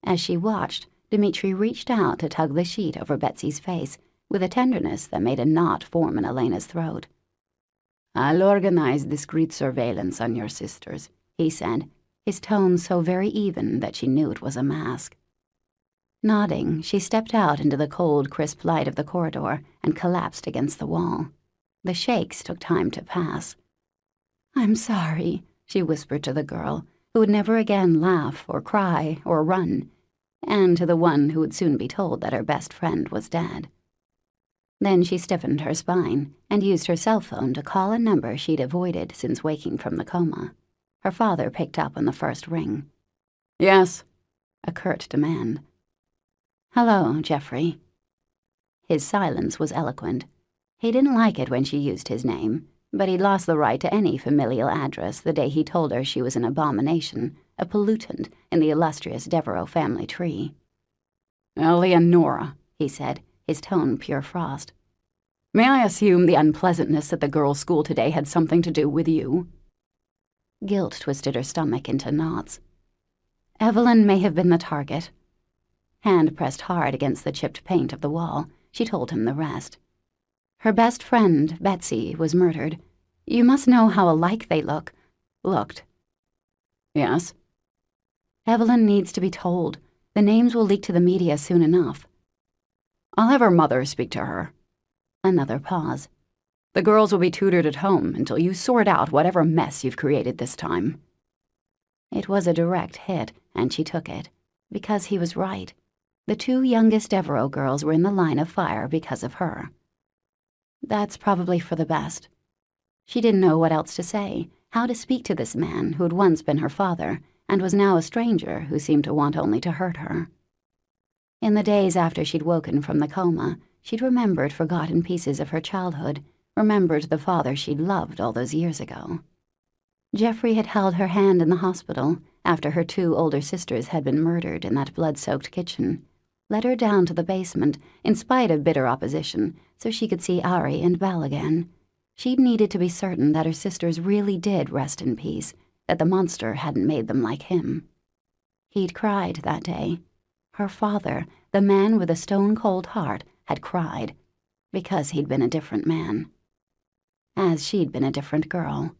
As she watched, Dmitri reached out to tug the sheet over Betsy's face with a tenderness that made a knot form in Elena's throat. "I'll organize discreet surveillance on your sisters," he said, his tone so very even that she knew it was a mask. Nodding, she stepped out into the cold, crisp light of the corridor and collapsed against the wall. The shakes took time to pass. "I'm sorry," she whispered to the girl, who would never again laugh or cry or run, and to the one who would soon be told that her best friend was dead. Then she stiffened her spine and used her cell phone to call a number she'd avoided since waking from the coma. Her father picked up on the first ring. "Yes," a curt demand. "Hello, Jeffrey." His silence was eloquent. He didn't like it when she used his name, but he'd lost the right to any familial address the day he told her she was an abomination, a pollutant in the illustrious Deveraux family tree. "Eleonora," he said, his tone pure frost. "May I assume the unpleasantness at the girls' school today had something to do with you?" Guilt twisted her stomach into knots. "Evelyn may have been the target." Hand pressed hard against the chipped paint of the wall, she told him the rest. "Her best friend, Betsy, was murdered. You must know how alike they looked." "Yes?" "Evelyn needs to be told. The names will leak to the media soon enough." "I'll have her mother speak to her." Another pause. "The girls will be tutored at home until you sort out whatever mess you've created this time." It was a direct hit, and she took it, because he was right. The two youngest Deveraux girls were in the line of fire because of her. That's probably for the best. She didn't know what else to say, how to speak to this man who had once been her father and was now a stranger who seemed to want only to hurt her. In the days after she'd woken from the coma, she'd remembered forgotten pieces of her childhood, remembered the father she'd loved all those years ago. Jeffrey had held her hand in the hospital after her two older sisters had been murdered in that blood-soaked kitchen, led her down to the basement in spite of bitter opposition so she could see Ari and Belle again. She'd needed to be certain that her sisters really did rest in peace, that the monster hadn't made them like him. He'd cried that day. Her father, the man with a stone-cold heart, had cried because he'd been a different man. As she'd been a different girl.